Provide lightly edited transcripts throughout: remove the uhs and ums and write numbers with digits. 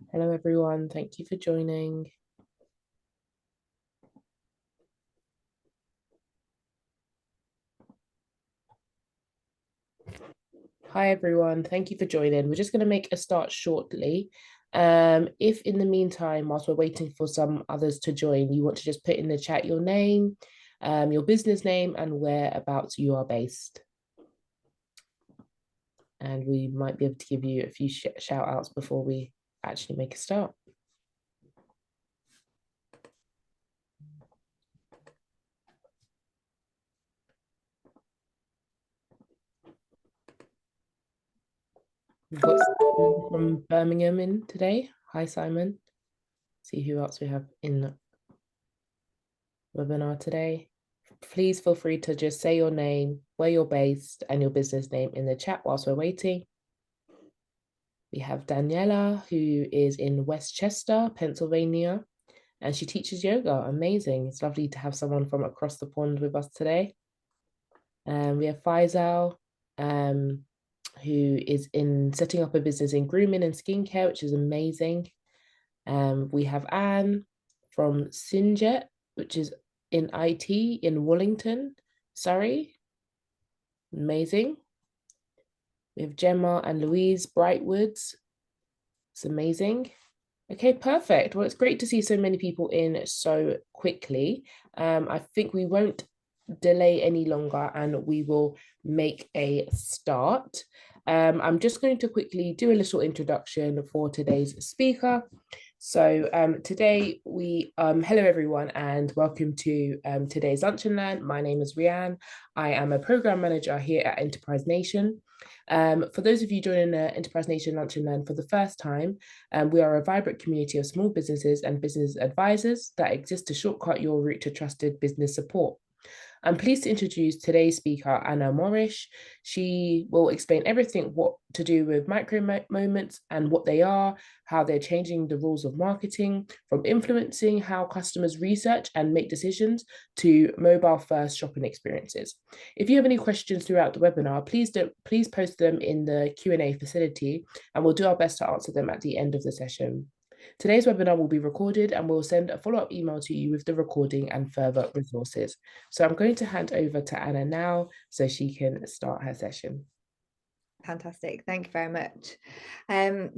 Hello, everyone. Thank you for joining. Hi, everyone. Thank you for joining. We're just going to make a start shortly. If in the meantime, whilst we're waiting for some others to join, you want to just put in the chat your name, your business name, and whereabouts you are based. And we might be able to give you a few shout outs before we actually make a start. We've got Simon from Birmingham in today. Hi, Simon. See who else we have in the webinar today. Please feel free to just say your name, where you're based, and your business name in the chat whilst we're waiting. We have Daniela, who is in Westchester, Pennsylvania, and she teaches yoga. Amazing. It's lovely to have someone from across the pond with us today. We have Faisal, who is in setting up a business in grooming and skincare, which is amazing. We have Anne from Sinjet, which is in IT in Wallington, Surrey. Amazing. We have Gemma and Louise Brightwoods. It's amazing. Okay, perfect. Well, it's great to see so many people in so quickly. I think we won't delay any longer and we will make a start. I'm just going to quickly do a little introduction for today's speaker. So today hello everyone and welcome to today's Lunch and Learn. My name is Rianne. I am a program manager here at Enterprise Nation. For those of you joining the Enterprise Nation Lunch and Learn for the first time, we are a vibrant community of small businesses and business advisors that exist to shortcut your route to trusted business support. I'm pleased to introduce today's speaker, Anna Morrish. She will explain everything what to do with micro moments and what they are, how they're changing the rules of marketing, from influencing how customers research and make decisions to mobile-first shopping experiences. If you have any questions throughout the webinar, please post them in the Q&A facility, and we'll do our best to answer them at the end of the session. Today's webinar will be recorded and we'll send a follow-up email to you with the recording and further resources. So I'm going to hand over to Anna now so she can start her session. Fantastic. Thank you very much.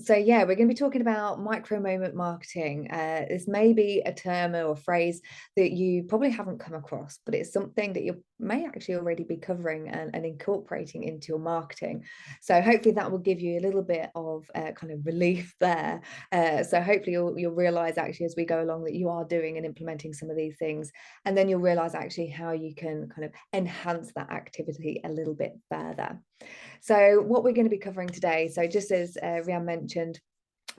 So yeah, we're going to be talking about micro moment marketing. This may be a term or a phrase that you probably haven't come across, but it's something that you may actually already be covering and incorporating into your marketing. So hopefully that will give you a little bit of kind of relief there. So hopefully you'll realize actually as we go along that you are doing and implementing some of these things, and then you'll realize actually how you can kind of enhance that activity a little bit further. So what we're going to be covering today, so just as Rianne mentioned,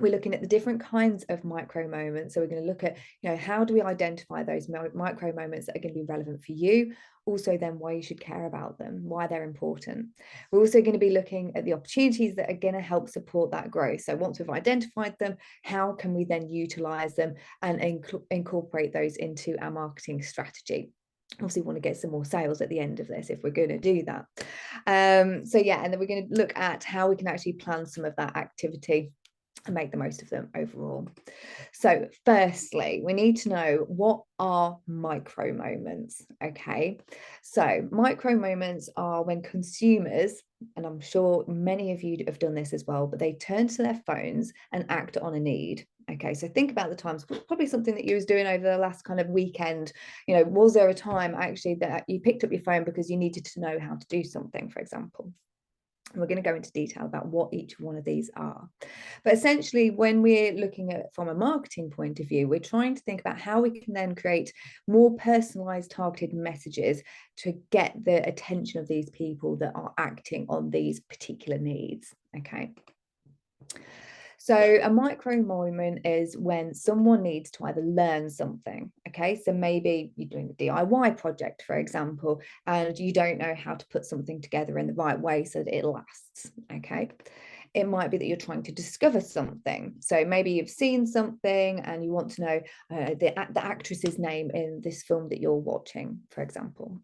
we're looking at the different kinds of micro moments. So we're going to look at, how do we identify those micro moments that are going to be relevant for you? Also then why you should care about them, why they're important. We're also going to be looking at the opportunities that are going to help support that growth. So once we've identified them, how can we then utilize them and incorporate those into our marketing strategy? Obviously want to get some more sales at the end of this if we're going to do that. So yeah, and then we're going to look at how we can actually plan some of that activity and make the most of them overall. So firstly, we need to know, what are micro moments? Okay, so micro moments are when consumers, and I'm sure many of you have done this as well, but they turn to their phones and act on a need. Okay, so think about the times, probably something that you was doing over the last kind of weekend. Was there a time actually that you picked up your phone because you needed to know how to do something, for example? And we're going to go into detail about what each one of these are. But essentially, when we're looking at from a marketing point of view, we're trying to think about how we can then create more personalized, targeted messages to get the attention of these people that are acting on these particular needs. Okay. So a micro moment is when someone needs to either learn something. Okay, so maybe you're doing a DIY project, for example, and you don't know how to put something together in the right way so that it lasts. Okay, it might be that you're trying to discover something. So maybe you've seen something and you want to know the actress's name in this film that you're watching, for example.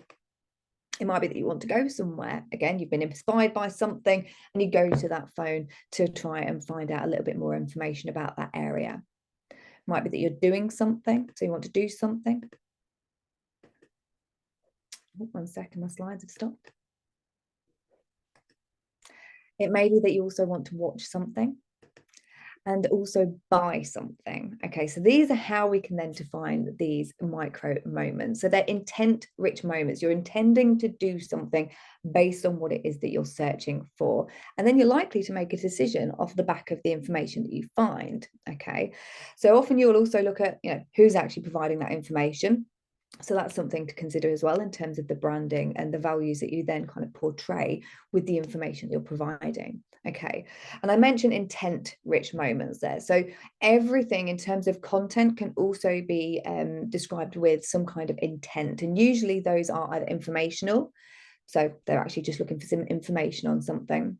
It might be that you want to go somewhere. Again, you've been inspired by something and you go to that phone to try and find out a little bit more information about that area. It might be that you're doing something, so you want to do something. Oh, 1 second, my slides have stopped. It may be that you also want to watch something and also buy something. Okay, so these are how we can then define these micro moments. So they're intent-rich moments. You're intending to do something based on what it is that you're searching for. And then you're likely to make a decision off the back of the information that you find. Okay, so often you'll also look at, who's actually providing that information. So that's something to consider as well in terms of the branding and the values that you then kind of portray with the information you're providing. Okay. And I mentioned intent-rich moments there. So everything in terms of content can also be described with some kind of intent. And usually those are either informational. So they're actually just looking for some information on something.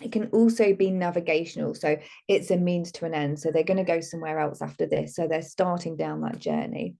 It can also be navigational. So it's a means to an end. So they're going to go somewhere else after this. So they're starting down that journey.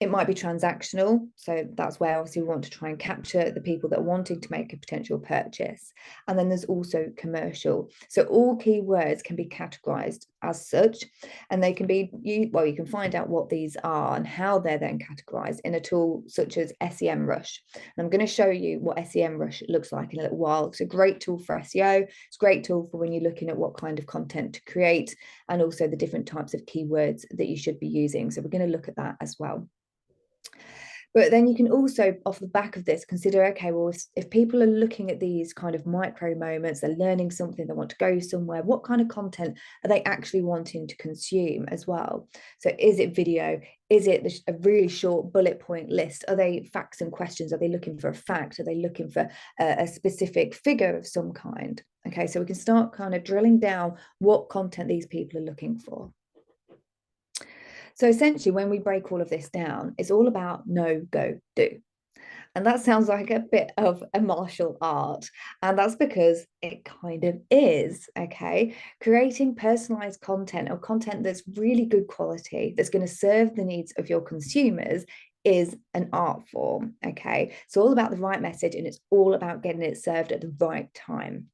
It might be transactional. So that's where obviously we want to try and capture the people that are wanting to make a potential purchase. And then there's also commercial. So all keywords can be categorized as such, and they can be, you can find out what these are and how they're then categorized in a tool such as SEMrush. And I'm going to show you what SEMrush looks like in a little while. It's a great tool for SEO. It's a great tool for when you're looking at what kind of content to create and also the different types of keywords that you should be using. So we're going to look at that as well. But then you can also, off the back of this, consider, okay, well, if people are looking at these kind of micro moments, they're learning something, they want to go somewhere, what kind of content are they actually wanting to consume as well? So is it video? Is it a really short bullet point list? Are they facts and questions? Are they looking for a fact? Are they looking for a specific figure of some kind? Okay, so we can start kind of drilling down what content these people are looking for. So essentially, when we break all of this down, it's all about know, go, do. And that sounds like a bit of a martial art. And that's because it kind of is, okay? Creating personalized content or content that's really good quality, that's going to serve the needs of your consumers is an art form, okay? It's all about the right message and it's all about getting it served at the right time.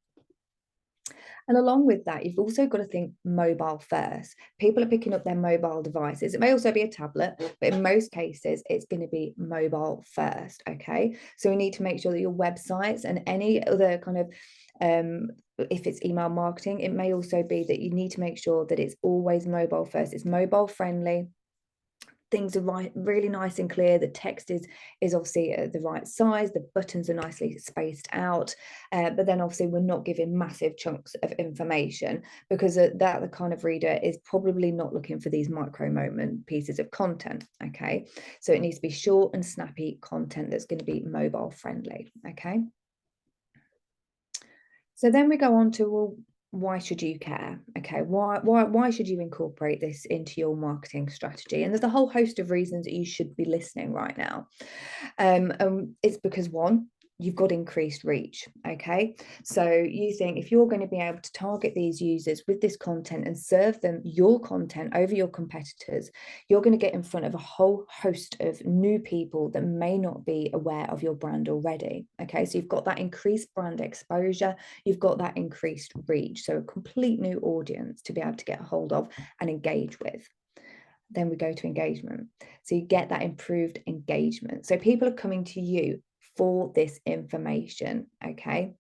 And along with that, you've also got to think mobile first. People are picking up their mobile devices. It may also be a tablet, but in most cases, it's going to be mobile first. Okay. So we need to make sure that your websites and any other kind of if it's email marketing, it may also be that you need to make sure that it's always mobile first. It's mobile friendly. Things are really nice and clear. The text is obviously the right size. The buttons are nicely spaced out. But then obviously we're not giving massive chunks of information because that the kind of reader is probably not looking for these micro moment pieces of content. Okay, so it needs to be short and snappy content that's going to be mobile friendly. Okay. So then we go on to, well, why should you care? Okay, why should you incorporate this into your marketing strategy? And there's a whole host of reasons that you should be listening right now. It's because one, you've got increased reach. Okay, so you think if you're going to be able to target these users with this content and serve them your content over your competitors, you're going to get in front of a whole host of new people that may not be aware of your brand already. Okay, so you've got that increased brand exposure, you've got that increased reach, so a complete new audience to be able to get a hold of and engage with. Then we go to engagement. So you get that improved engagement. So people are coming to you for this information, okay?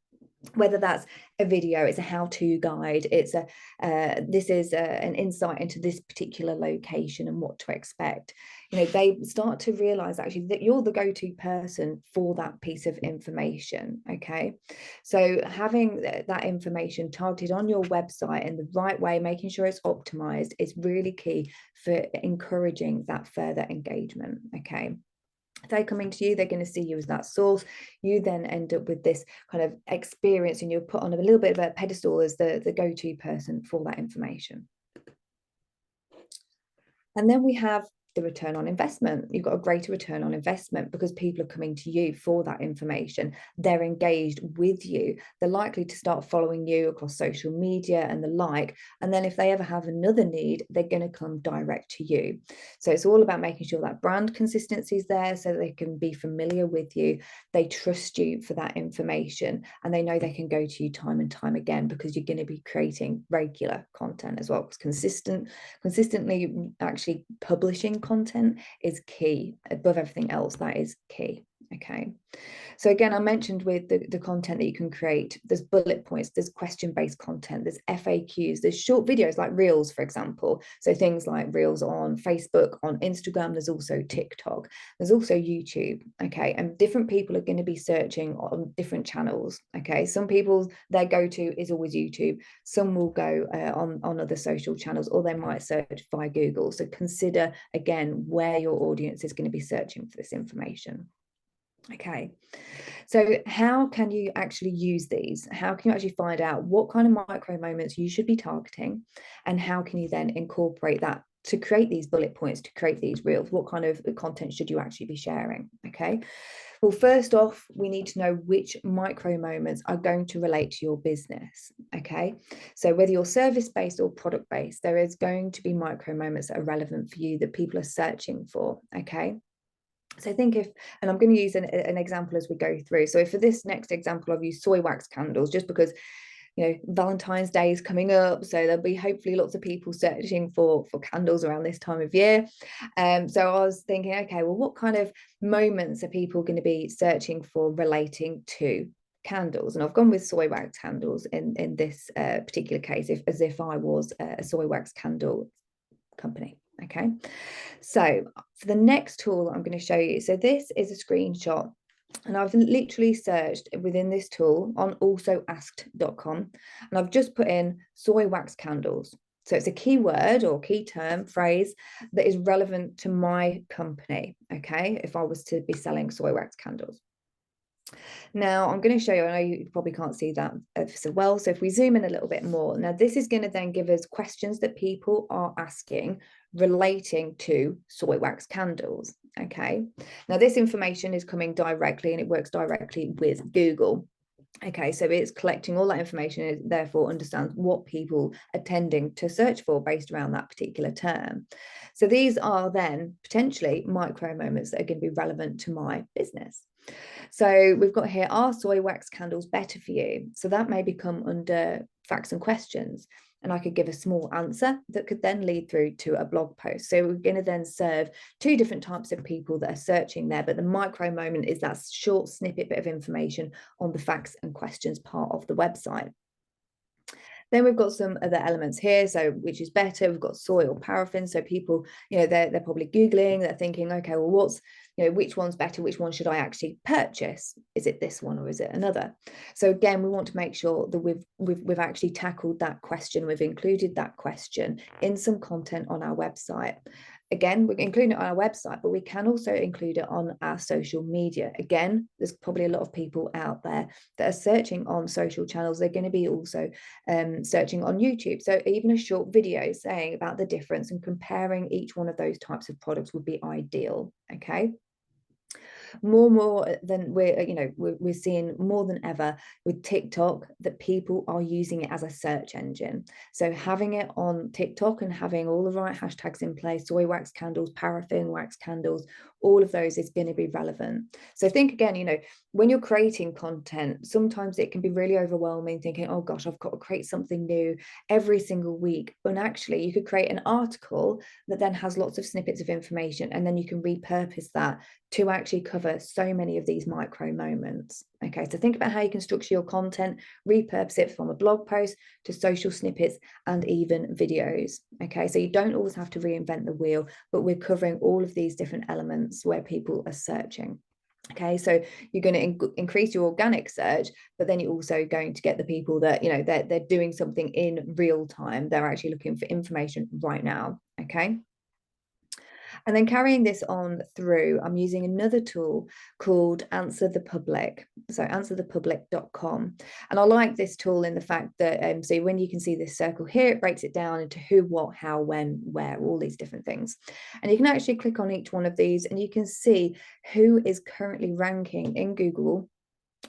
Whether that's a video, it's a how-to guide, it's this is an insight into this particular location and what to expect. They start to realize actually that you're the go-to person for that piece of information. Okay, so having that information targeted on your website in the right way, making sure it's optimized, is really key for encouraging that further engagement. Okay, if they're coming to you, they're going to see you as that source. You then end up with this kind of experience and you're put on a little bit of a pedestal as the go-to person for that information. And then we have the return on investment. You've got a greater return on investment because people are coming to you for that information. They're engaged with you. They're likely to start following you across social media and the like. And then if they ever have another need, they're going to come direct to you. So it's all about making sure that brand consistency is there so that they can be familiar with you. They trust you for that information, and they know they can go to you time and time again because you're going to be creating regular content as well. Because consistently actually publishing content is key. Above everything else, that is key. Okay. So again, I mentioned with the content that you can create, there's bullet points, there's question-based content, there's FAQs, there's short videos like Reels, for example. So things like Reels on Facebook, on Instagram, there's also TikTok, there's also YouTube, okay? And different people are going to be searching on different channels, okay? Some people, their go-to is always YouTube. Some will go on other social channels, or they might search via Google. So consider, again, where your audience is going to be searching for this information. Okay, so how can you actually use these? How can you actually find out what kind of micro moments you should be targeting, and how can you then incorporate that to create these bullet points, to create these reels? What kind of content should you actually be sharing? Okay, well, first off, we need to know which micro moments are going to relate to your business. Okay, so whether you're service-based or product-based, there is going to be micro moments that are relevant for you that people are searching for. Okay. So think if, and I'm going to use an example as we go through. So for this next example, I've used soy wax candles just because, you know, Valentine's Day is coming up. So there'll be hopefully lots of people searching for candles around this time of year. So I was thinking, okay, well, what kind of moments are people going to be searching for relating to candles? And I've gone with soy wax candles in this particular case, as if I was a soy wax candle company. Okay, so for the next tool I'm going to show you, so this is a screenshot, and I've literally searched within this tool on alsoasked.com, and I've just put in soy wax candles. So it's a keyword or key term phrase that is relevant to my company. Okay, if I was to be selling soy wax candles. Now I'm going to show you, I know you probably can't see that so well, so if we zoom in a little bit more, now this is going to then give us questions that people are asking relating to soy wax candles. Okay, now this information is coming directly, and it works directly with Google. Okay, so it's collecting all that information, and it therefore understands what people are tending to search for based around that particular term. So these are then potentially micro moments that are going to be relevant to my business. So we've got here, are soy wax candles better for you? So that may become under facts and questions, and I could give a small answer that could then lead through to a blog post. So we're going to then serve two different types of people that are searching there, but the micro moment is that short snippet bit of information on the facts and questions part of the website. Then we've got some other elements here. So which is better? We've got soy or paraffin. So people, you know, they're probably Googling, they're thinking, okay, well, what's, you know, which one's better? Which one should I actually purchase? Is it this one or is it another? So again, we want to make sure that we've actually tackled that question. We've included that question in some content on our website. Again, we're including it on our website, but we can also include it on our social media. Again, there's probably a lot of people out there that are searching on social channels. They're going to be also searching on YouTube. So even a short video saying about the difference and comparing each one of those types of products would be ideal. Okay. More than we're seeing more than ever with TikTok that people are using it as a search engine. So having it on TikTok and having all the right hashtags in place, soy wax candles, paraffin wax candles, all of those is going to be relevant. So think again, you know, when you're creating content, sometimes it can be really overwhelming thinking, oh gosh, I've got to create something new every single week. And actually you could create an article that then has lots of snippets of information, and then you can repurpose that to actually cover so many of these micro moments. Okay, so think about how you can structure your content, repurpose it from a blog post to social snippets and even videos. Okay, so you don't always have to reinvent the wheel, but we're covering all of these different elements where people are searching. Okay, so you're going to increase your organic search, but then you're also going to get the people that, you know, they're doing something in real time. They're actually looking for information right now. Okay. And then carrying this on through, I'm using another tool called Answer the Public. So answerthepublic.com. And I like this tool in the fact that, so when you can see this circle here, it breaks it down into who, what, how, when, where, all these different things. And you can actually click on each one of these and you can see who is currently ranking in Google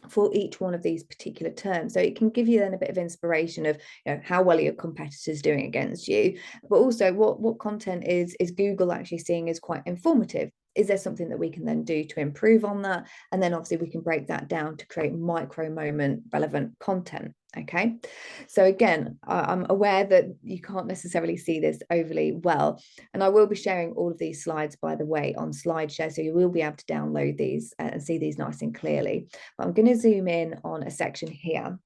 for each one of these particular terms. So it can give you then a bit of inspiration of, how well are your competitors doing against you, but also what content is Google actually seeing as quite informative. Is there something that we can then do to improve on that? And then obviously we can break that down to create micro moment relevant content. Okay, so again, I'm aware that you can't necessarily see this overly well, and I will be sharing all of these slides, by the way, on SlideShare, so you will be able to download these and see these nice and clearly. But I'm going to zoom in on a section here.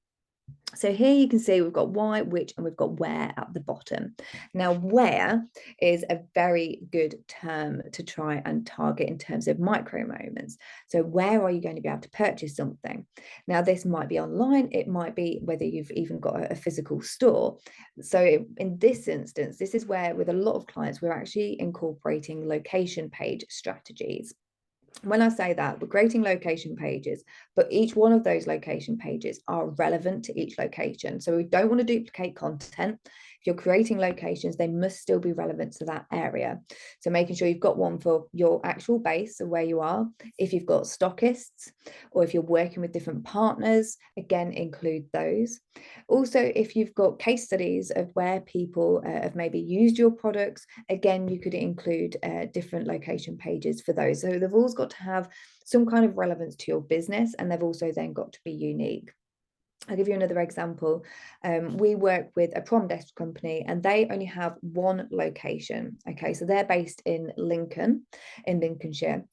So here you can see we've got why, which, and we've got where at the bottom. Now, where is a very good term to try and target in terms of micro moments. So where are you going to be able to purchase something? Now, this might be online. It might be whether you've even got a physical store. So in this instance, this is where with a lot of clients, we're actually incorporating location page strategies. When I say that, we're creating location pages, but each one of those location pages are relevant to each location. So we don't want to duplicate content. If you're creating locations, they must still be relevant to that area. So making sure you've got one for your actual base of where you are. If you've got stockists or if you're working with different partners, again, include those. Also, if you've got case studies of where people have maybe used your products, again, you could include different location pages for those. So they've always got to have some kind of relevance to your business, and they've also then got to be unique. I'll give you another example. We work with a prom desk company and they only have one location. Okay, so they're based in Lincoln, in Lincolnshire.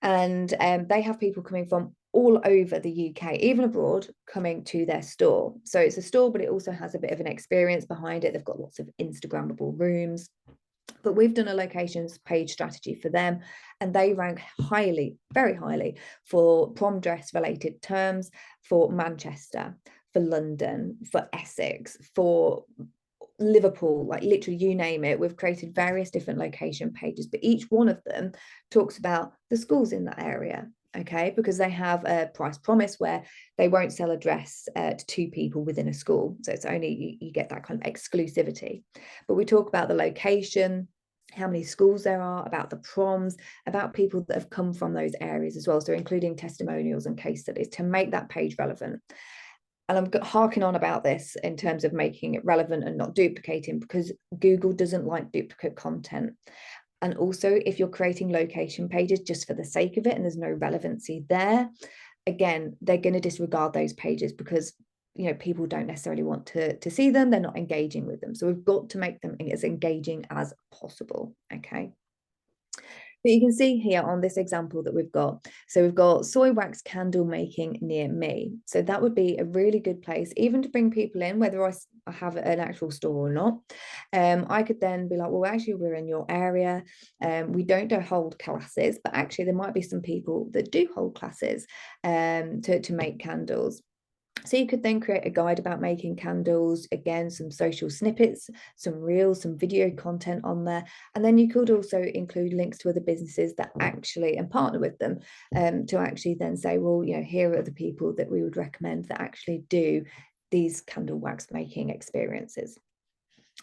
And they have people coming from all over the UK, even abroad, coming to their store. So it's a store, but it also has a bit of an experience behind it. They've got lots of Instagrammable rooms. But we've done a locations page strategy for them, and they rank highly, very highly, for prom dress related terms for Manchester, for London, for Essex, for Liverpool, like literally you name it. We've created various different location pages, but each one of them talks about the schools in that area. Okay, because they have a price promise where they won't sell a dress to two people within a school. So it's only you get that kind of exclusivity. But we talk about the location, how many schools there are, about the proms, about people that have come from those areas as well. So including testimonials and case studies to make that page relevant. And I'm harking on about this in terms of making it relevant and not duplicating, because Google doesn't like duplicate content. And also, if you're creating location pages just for the sake of it and there's no relevancy there, again, they're going to disregard those pages because people don't necessarily want to see them. They're not engaging with them. So we've got to make them as engaging as possible. Okay. But you can see here on this example that we've got, so we've got soy wax candle making near me. So that would be a really good place, even to bring people in, whether I have an actual store or not. I could then be like, well, actually, we're in your area. We don't hold classes, but actually there might be some people that do hold classes to make candles. So you could then create a guide about making candles, again, some social snippets, some reels, some video content on there. And then you could also include links to other businesses that actually, and partner with them to actually then say, well, here are the people that we would recommend that actually do these candle wax making experiences.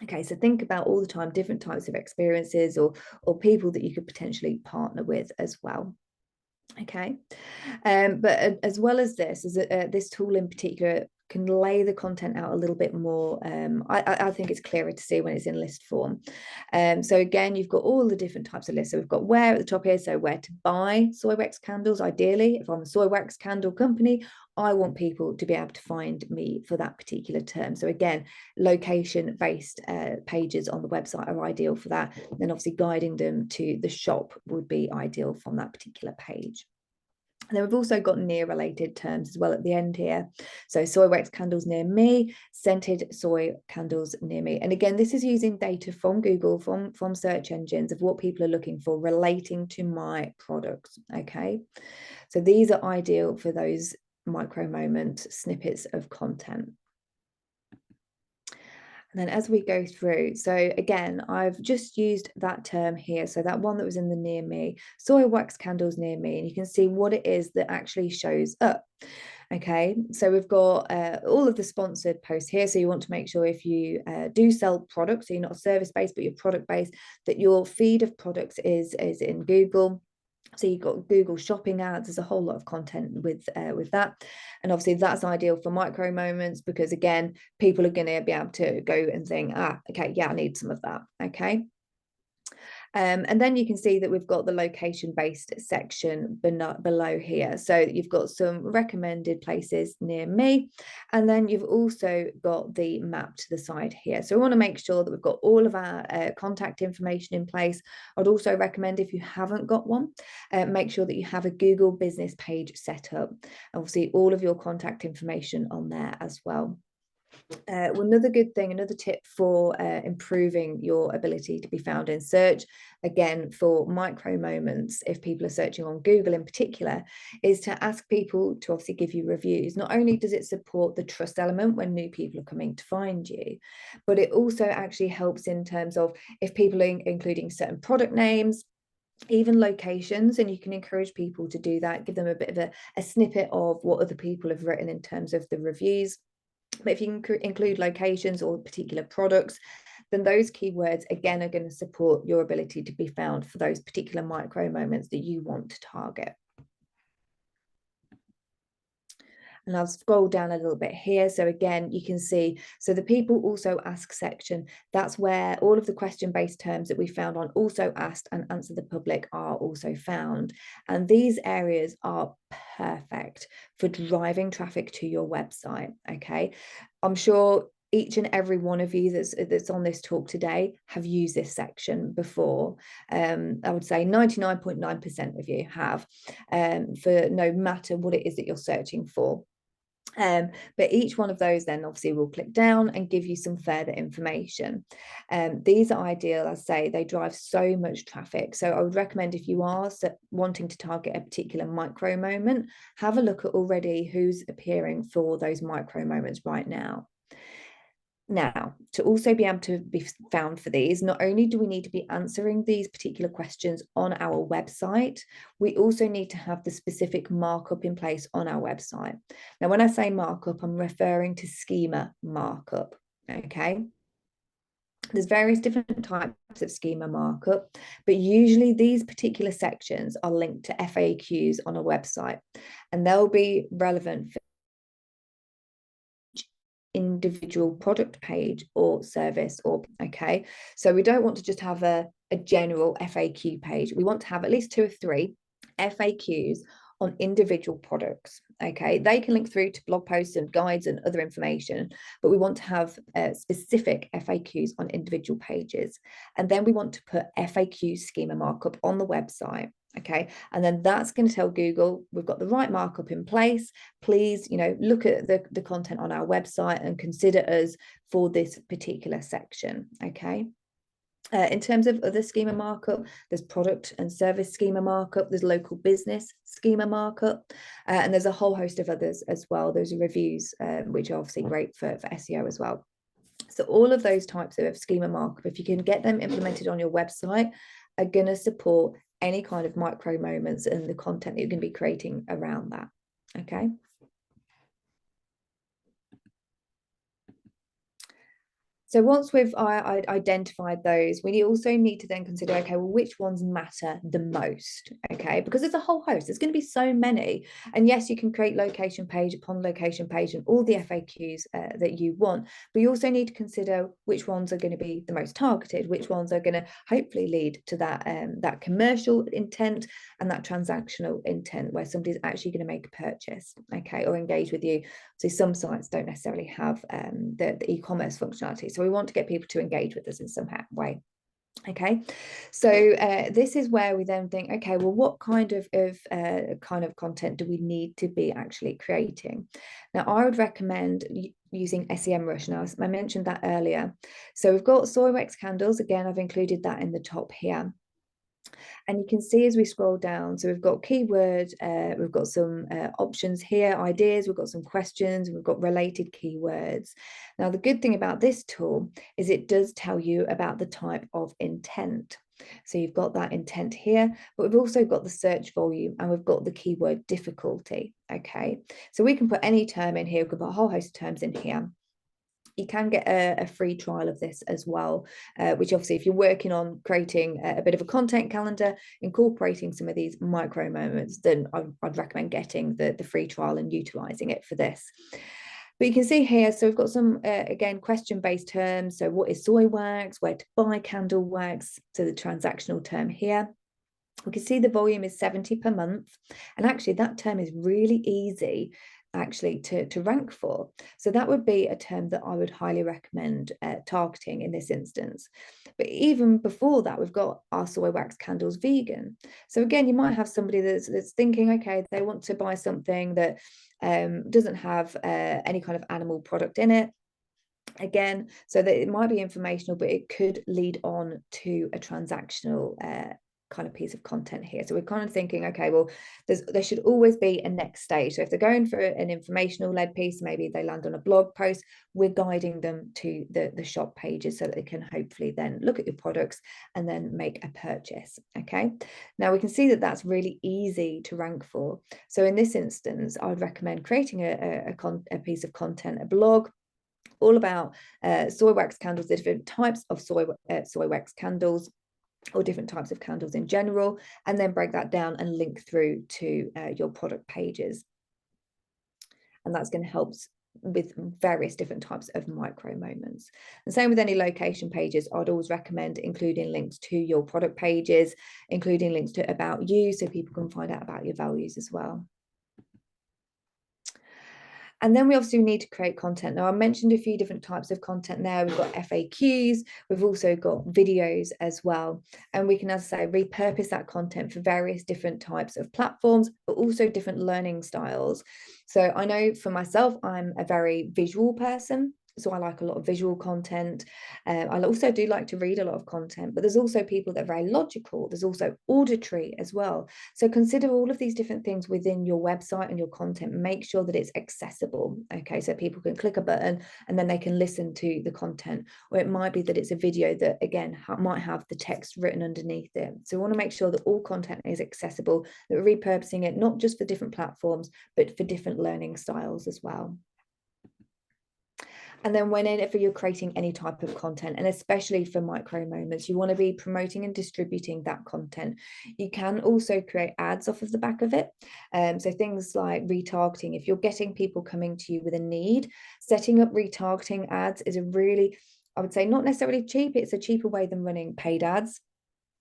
Okay, so think about all the time different types of experiences or people that you could potentially partner with as well. Okay, but as well as this, this tool in particular can lay the content out a little bit more. I think it's clearer to see when it's in list form. So again, you've got all the different types of lists. So we've got where at the top here, so where to buy soy wax candles. Ideally, if I'm a soy wax candle company, I want people to be able to find me for that particular term. So again, location-based pages on the website are ideal for that. Then obviously guiding them to the shop would be ideal from that particular page. And then we've also got near related terms as well at the end here. So soy wax candles near me, scented soy candles near me. And again, this is using data from Google, from search engines of what people are looking for relating to my products. Okay, so these are ideal for those micro moment snippets of content. And then as we go through, so again, I've just used that term here. So that one that was in the near me, soy wax candles near me, and you can see what it is that actually shows up. Okay, so we've got all of the sponsored posts here. So you want to make sure if you do sell products, so you're not service based, but you're product based, that your feed of products is in Google. So you've got Google shopping ads. There's a whole lot of content with that, and obviously that's ideal for micro moments because again, people are going to be able to go and think, okay, yeah, I need some of that. Okay. And then you can see that we've got the location-based section below here. So you've got some recommended places near me, and then you've also got the map to the side here. So we want to make sure that we've got all of our contact information in place. I'd also recommend if you haven't got one, make sure that you have a Google business page set up. Obviously, all of your contact information on there as well. Another good thing, another tip for improving your ability to be found in search, again, for micro moments, if people are searching on Google in particular, is to ask people to obviously give you reviews. Not only does it support the trust element when new people are coming to find you, but it also actually helps in terms of if people are including certain product names, even locations, and you can encourage people to do that, give them a bit of a snippet of what other people have written in terms of the reviews. But if you can include locations or particular products, then those keywords again are going to support your ability to be found for those particular micro moments that you want to target. And I'll scroll down a little bit here. So again, you can see, so the people also ask section, that's where all of the question-based terms that we found on also asked and answer the public are also found. And these areas are perfect for driving traffic to your website. Okay. I'm sure each and every one of you that's on this talk today have used this section before. I would say 99.9% of you have, for no matter what it is that you're searching for. But each one of those then obviously will click down and give you some further information. These are ideal, I say, they drive so much traffic. So I would recommend if you are wanting to target a particular micro moment, have a look at already who's appearing for those micro moments right now. Now, to also be able to be found for these, not only do we need to be answering these particular questions on our website, we also need to have the specific markup in place on our website. Now, when I say markup, I'm referring to schema markup, okay? There's various different types of schema markup, but usually these particular sections are linked to FAQs on a website, and they'll be relevant for individual product page or service, or okay, so we don't want to just have a general FAQ page. We want to have at least 2 or 3 FAQs on individual products. Okay, they can link through to blog posts and guides and other information, but we want to have specific FAQs on individual pages, and then we want to put FAQ schema markup on the website. Okay, and then that's going to tell Google we've got the right markup in place. Please, look at the content on our website and consider us for this particular section. Okay. In terms of other schema markup, there's product and service schema markup, there's local business schema markup, and there's a whole host of others as well. Those are reviews, which are obviously great for SEO as well. So all of those types of schema markup, if you can get them implemented on your website, are going to support any kind of micro moments and the content that you're going to be creating around that. Okay. So once we've identified those, we also need to then consider, okay, well, which ones matter the most? Okay, because there's a whole host. There's going to be so many. And yes, you can create location page upon location page and all the FAQs that you want, but you also need to consider which ones are going to be the most targeted, which ones are going to hopefully lead to that commercial intent and that transactional intent where somebody's actually going to make a purchase, okay, or engage with you. So some sites don't necessarily have the e-commerce functionality. So we want to get people to engage with us in some way. Okay, so this is where we then think, okay, well, what kind of content do we need to be actually creating? Now, I would recommend using SEMrush. Now, I mentioned that earlier. So we've got soy wax candles. Again, I've included that in the top here. And you can see as we scroll down, so we've got keyword, we've got some options here, ideas, we've got some questions, we've got related keywords. Now, the good thing about this tool is it does tell you about the type of intent. So you've got that intent here, but we've also got the search volume and we've got the keyword difficulty. Okay, so we can put any term in here, we can put a whole host of terms in here. You can get a free trial of this as well, which obviously if you're working on creating a bit of a content calendar, incorporating some of these micro moments, then I'd recommend getting the free trial and utilizing it for this. But you can see here, so we've got some, again, question-based terms. So what is soy wax, where to buy candle wax, so the transactional term here. We can see the volume is 70 per month. And actually that term is really easy actually to rank for. So that would be a term that I would highly recommend targeting in this instance. But even before that, we've got our soy wax candles vegan. So again, you might have somebody that's thinking, okay, they want to buy something that doesn't have any kind of animal product in it. Again, so that it might be informational, but it could lead on to a transactional kind of piece of content here. So we're kind of thinking, okay, well, there should always be a next stage. So if they're going for an informational led piece, maybe they land on a blog post, we're guiding them to the shop pages so that they can hopefully then look at your products and then make a purchase. Okay, now we can see that that's really easy to rank for. So in this instance, I would recommend creating a piece of content, a blog, all about soy wax candles, the different types of soy wax candles, or different types of candles in general, and then break that down and link through to your product pages. And that's going to help with various different types of micro moments. And same with any location pages, I'd always recommend including links to your product pages, including links to about you, so people can find out about your values as well. And then we obviously need to create content. Now, I mentioned a few different types of content there. We've got FAQs, we've also got videos as well. And we can, as I say, repurpose that content for various different types of platforms, but also different learning styles. So I know for myself, I'm a very visual person. So I like a lot of visual content. I also do like to read a lot of content, but there's also people that are very logical. There's also auditory as well. So consider all of these different things within your website and your content. Make sure that it's accessible. Okay, so people can click a button and then they can listen to the content. Or it might be that it's a video that, again, might have the text written underneath it. So we want to make sure that all content is accessible, that we're repurposing it, not just for different platforms, but for different learning styles as well. And then whenever you're creating any type of content, and especially for micro moments, you want to be promoting and distributing that content. You can also create ads off of the back of it. So things like retargeting, if you're getting people coming to you with a need, setting up retargeting ads is a really, I would say, not necessarily cheap. It's a cheaper way than running paid ads.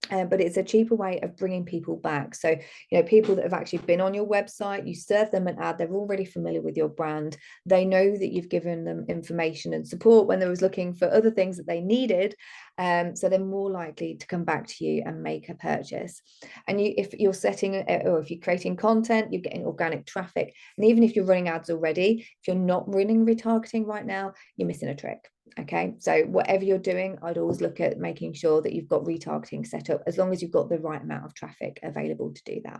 But it's a cheaper way of bringing people back. So, people that have actually been on your website, you serve them an ad, they're already familiar with your brand. They know that you've given them information and support when they was looking for other things that they needed. So they're more likely to come back to you and make a purchase. And if you're setting, or if you're creating content, you're getting organic traffic. And even if you're running ads already, if you're not running retargeting right now, you're missing a trick. Okay, so whatever you're doing, I'd always look at making sure that you've got retargeting set up, as long as you've got the right amount of traffic available to do that.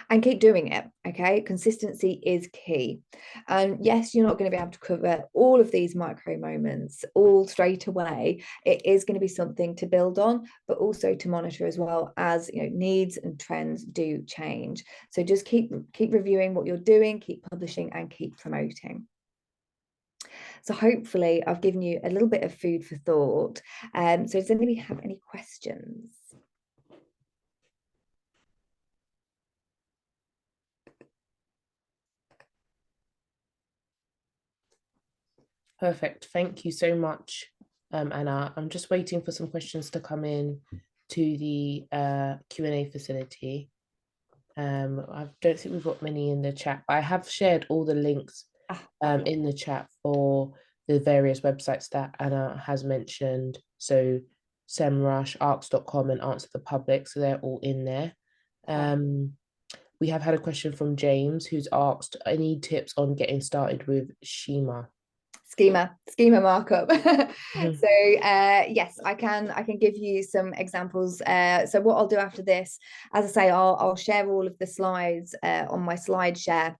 And keep doing it. Okay, consistency is key. And yes, you're not going to be able to cover all of these micro moments all straight away. It is going to be something to build on, but also to monitor as well, as needs and trends do change. So just keep reviewing what you're doing, keep publishing, and keep promoting. So hopefully I've given you a little bit of food for thought. So does anybody have any questions? Perfect. Thank you so much, Anna. I'm just waiting for some questions to come in to the Q&A facility. I don't think we've got many in the chat, but I have shared all the links in the chat for the various websites that Anna has mentioned. So SEMrush, arcs.com, and Answer the Public. So they're all in there. We have had a question from James, who's asked, any tips on getting started with Shima? schema markup. Mhm. So yes, I can give you some examples. So what I'll do after this, as I say, I'll share all of the slides on my slide share.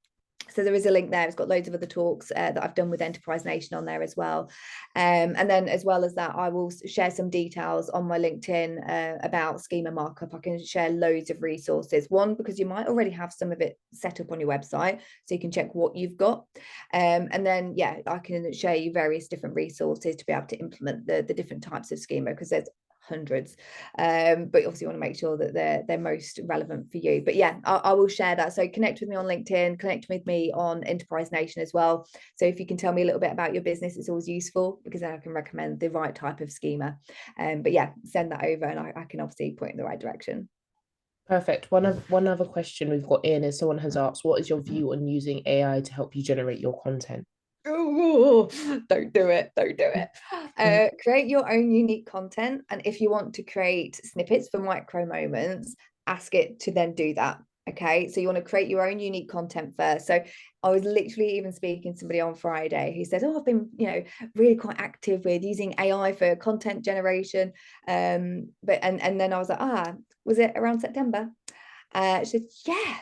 So there is a link there. It's got loads of other talks that I've done with Enterprise Nation on there as well. And then as well as that, I will share some details on my LinkedIn about schema markup. I can share loads of resources. One, because you might already have some of it set up on your website, so you can check what you've got. And then, yeah, I can share you various different resources to be able to implement the different types of schema, because there's hundreds, but obviously you want to make sure that they're most relevant for you. But yeah, I will share that. So connect with me on LinkedIn, connect with me on Enterprise Nation as well. So if you can tell me a little bit about your business, it's always useful, because then I can recommend the right type of schema. But yeah, send that over and I can obviously point in the right direction. Perfect. One other question we've got in is someone has asked, what is your view on using AI to help you generate your content? Ooh, don't do it. Don't do it. Mhm. Create your own unique content. And if you want to create snippets for micro moments, ask it to then do that. Okay. So you want to create your own unique content first. So I was literally even speaking to somebody on Friday who said, oh, I've been, really quite active with using AI for content generation. But and then I was like, was it around September? She said, yeah.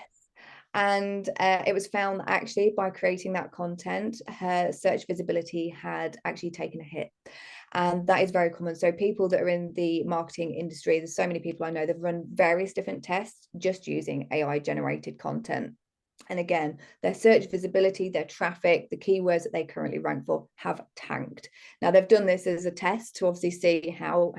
And it was found that actually by creating that content, her search visibility had actually taken a hit. And that is very common. So people that are in the marketing industry, there's so many people I know that have run various different tests just using AI generated content. And again, their search visibility, their traffic, the keywords that they currently rank for have tanked. Now they've done this as a test to obviously see how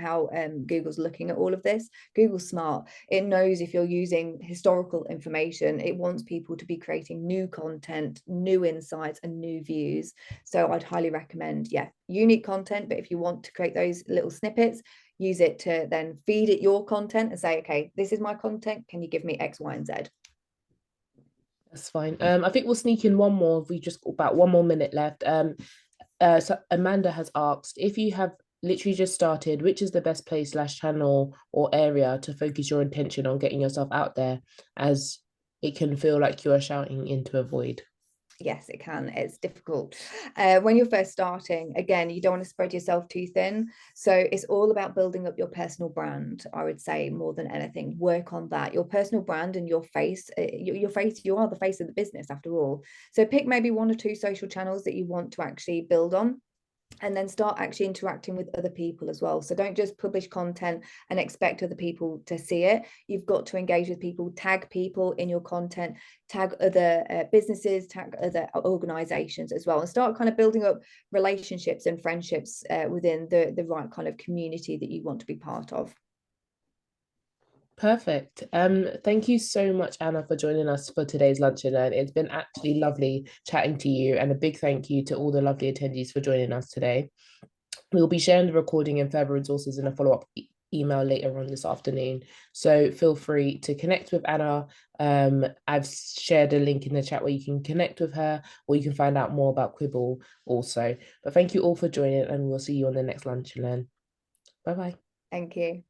Google's looking at all of this. Google's smart. It knows if you're using historical information, it wants people to be creating new content, new insights, and new views. So I'd highly recommend, yeah, unique content. But if you want to create those little snippets, use it to then feed it your content and say, okay, this is my content. Can you give me X, Y, and Z? That's fine. I think we'll sneak in one more. We just got about one more minute left. So Amanda has asked if you have literally just started, which is the best place slash channel or area to focus your intention on getting yourself out there, as it can feel like you are shouting into a void. Yes, it can. It's difficult. When you're first starting, again, you don't want to spread yourself too thin. So it's all about building up your personal brand, I would say, more than anything. Work on that. Your personal brand and your face, your face, you are the face of the business after all. So pick maybe one or two social channels that you want to actually build on, and then start actually interacting with other people as well. So don't just publish content and expect other people to see it. You've got to engage with people, tag people in your content, tag other businesses, tag other organizations as well, and start kind of building up relationships and friendships within the right kind of community that you want to be part of. Perfect. Thank you so much, Anna, for joining us for today's lunch and learn. It's been absolutely lovely chatting to you, and a big thank you to all the lovely attendees for joining us today. We'll be sharing the recording and further resources in a follow-up email later on this afternoon. So feel free to connect with Anna. I've shared a link in the chat where you can connect with her, or you can find out more about Quibble also. But thank you all for joining, and we'll see you on the next lunch and learn. Bye bye. Thank you.